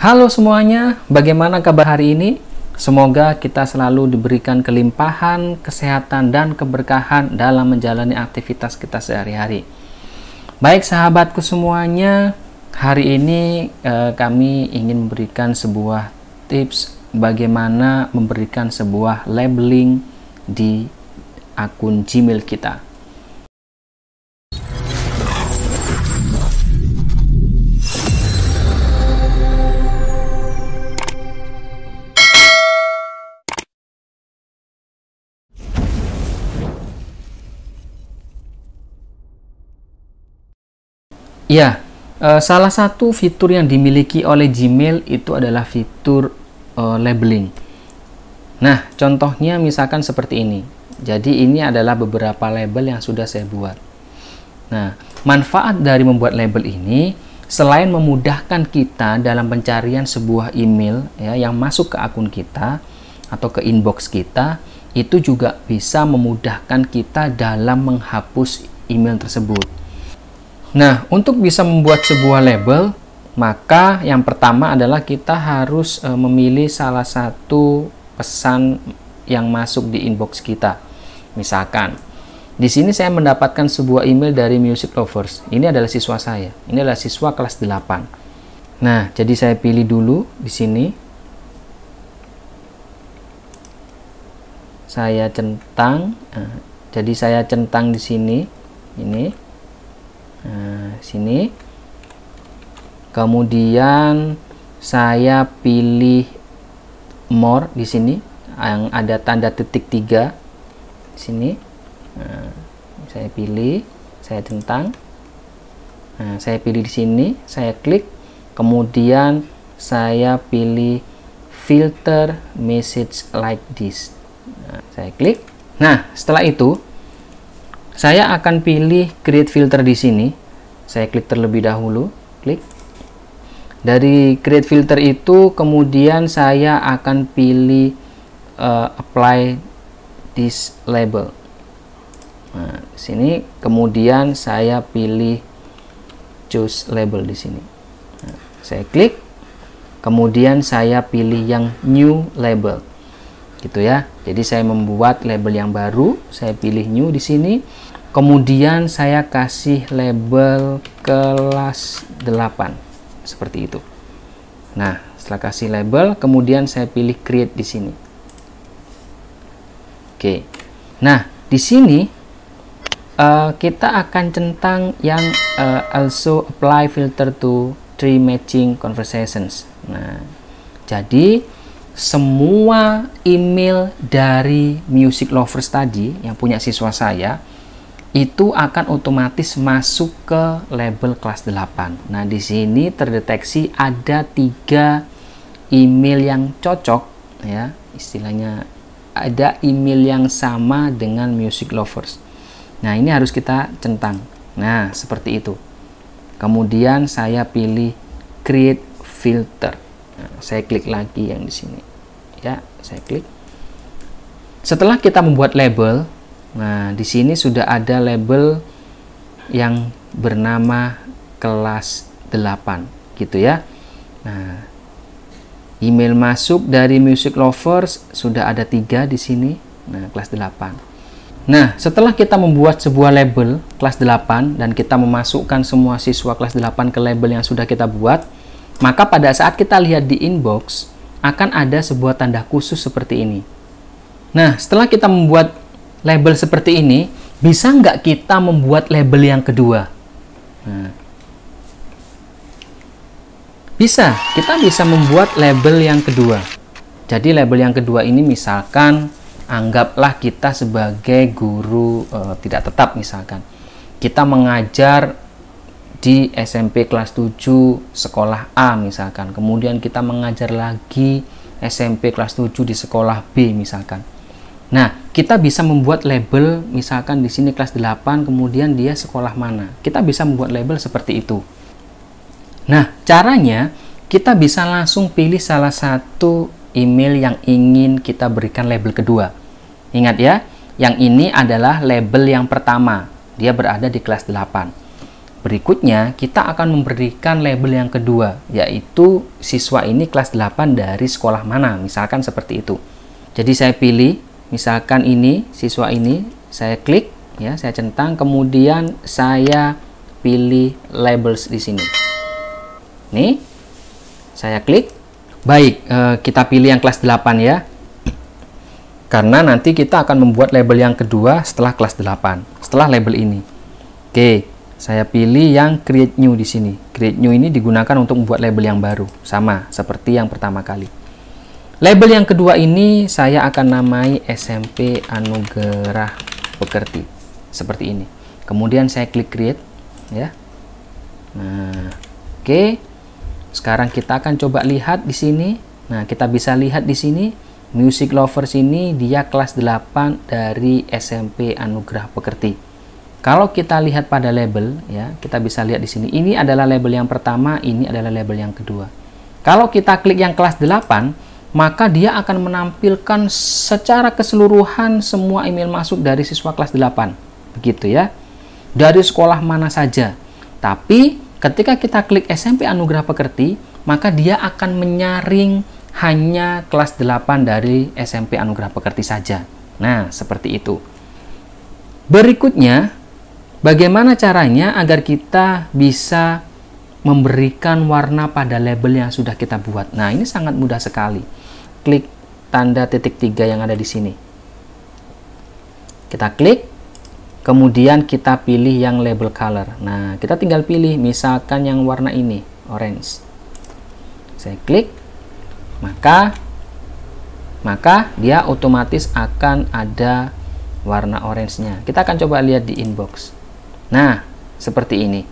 Halo semuanya, bagaimana kabar hari ini? Semoga kita selalu diberikan kelimpahan, kesehatan, dan keberkahan dalam menjalani aktivitas kita sehari-hari. Baik sahabatku semuanya, hari ini kami ingin memberikan sebuah tips bagaimana memberikan sebuah labeling di akun Gmail kita. Ya, salah satu fitur yang dimiliki oleh Gmail itu adalah fitur labeling. Nah, contohnya misalkan seperti ini. Jadi ini adalah beberapa label yang sudah saya buat. Nah, manfaat dari membuat label ini selain memudahkan kita dalam pencarian sebuah email ya yang masuk ke akun kita atau ke inbox kita, itu juga bisa memudahkan kita dalam menghapus email tersebut. Nah, untuk bisa membuat sebuah label, maka yang pertama adalah kita harus memilih salah satu pesan yang masuk di inbox kita. Misalkan, di sini saya mendapatkan sebuah email dari Music Lovers. Ini adalah siswa saya. Ini adalah siswa kelas 8. Nah, jadi saya pilih dulu di sini. Saya centang. Jadi saya centang di sini. Ini. Sini, kemudian saya pilih more di sini yang ada tanda titik 3 di sini. Saya pilih, saya centang. Saya pilih di sini, saya klik, kemudian saya pilih filter message like this. Saya klik. Nah, setelah itu saya akan pilih create filter di sini. Saya klik terlebih dahulu, klik. Dari create filter itu kemudian saya akan pilih apply this label. Nah, di sini kemudian saya pilih choose label di sini. Nah, saya klik. Kemudian saya pilih yang new label. Gitu ya. Jadi saya membuat label yang baru, saya pilih new di sini. Kemudian saya kasih label kelas 8 seperti itu. Nah, setelah kasih label, kemudian saya pilih create di sini. Oke. Nah, di sini kita akan centang yang also apply filter to tree matching conversations. Nah, jadi semua email dari Music Lovers tadi yang punya siswa saya itu akan otomatis masuk ke label kelas 8. Nah, di sini terdeteksi ada 3 email yang cocok ya, istilahnya ada email yang sama dengan Music Lovers. Nah, ini harus kita centang. Nah, seperti itu. Kemudian saya pilih create filter. Nah, saya klik lagi yang di sini. Ya, saya klik. Setelah kita membuat label, nah, di sini sudah ada label yang bernama kelas 8 gitu ya. Nah, email masuk dari Music Lovers sudah ada 3 di sini. Nah, kelas 8. Nah, setelah kita membuat sebuah label kelas 8 dan kita memasukkan semua siswa kelas 8 ke label yang sudah kita buat, maka pada saat kita lihat di inbox akan ada sebuah tanda khusus seperti ini. Nah, setelah kita membuat label seperti ini, bisa nggak kita membuat label yang kedua? Nah, bisa, kita bisa membuat label yang kedua. Jadi label yang kedua ini misalkan, anggaplah kita sebagai guru tidak tetap misalkan. Kita mengajar di SMP kelas 7 sekolah A misalkan. Kemudian kita mengajar lagi SMP kelas 7 di sekolah B misalkan. Nah, kita bisa membuat label misalkan di sini kelas 8, kemudian dia sekolah mana. Kita bisa membuat label seperti itu. Nah, caranya kita bisa langsung pilih salah satu email yang ingin kita berikan label kedua. Ingat ya, yang ini adalah label yang pertama. Dia berada di kelas 8. Berikutnya, kita akan memberikan label yang kedua, yaitu siswa ini kelas 8 dari sekolah mana, misalkan seperti itu. Jadi saya pilih, misalkan ini, siswa ini, saya klik, ya, saya centang, kemudian saya pilih labels di sini. Nih, saya klik. Baik, kita pilih yang kelas 8 ya. Karena nanti kita akan membuat label yang kedua setelah kelas 8, setelah label ini. Oke, saya pilih yang create new di sini. Create new ini digunakan untuk membuat label yang baru, sama seperti yang pertama kali. Label yang kedua ini saya akan namai SMP Anugerah Pekerti, seperti ini. Kemudian saya klik create, ya. Nah, oke. Sekarang kita akan coba lihat di sini. Nah, kita bisa lihat di sini. Music Lovers ini dia kelas 8 dari SMP Anugerah Pekerti. Kalau kita lihat pada label, ya, kita bisa lihat di sini. Ini adalah label yang pertama, ini adalah label yang kedua. Kalau kita klik yang kelas 8, maka dia akan menampilkan secara keseluruhan semua email masuk dari siswa kelas 8. Begitu ya. Dari sekolah mana saja. Tapi ketika kita klik SMP Anugerah Pekerti, maka dia akan menyaring hanya kelas 8 dari SMP Anugerah Pekerti saja. Nah, seperti itu. Berikutnya, bagaimana caranya agar kita bisa memberikan warna pada label yang sudah kita buat? Nah, ini sangat mudah sekali. Klik tanda titik 3 yang ada di sini. Kita klik, kemudian kita pilih yang label color. Nah, kita tinggal pilih misalkan yang warna ini, orange. Saya klik. Maka dia otomatis akan ada warna orange-nya. Kita akan coba lihat di inbox. Nah, seperti ini.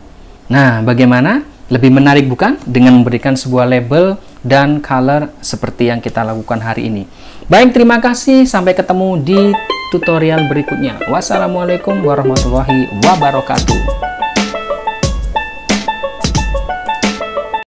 Nah, bagaimana? Lebih menarik bukan? Dengan memberikan sebuah label dan color seperti yang kita lakukan hari ini. Baik, terima kasih. Sampai ketemu di tutorial berikutnya. Wassalamualaikum warahmatullahi wabarakatuh.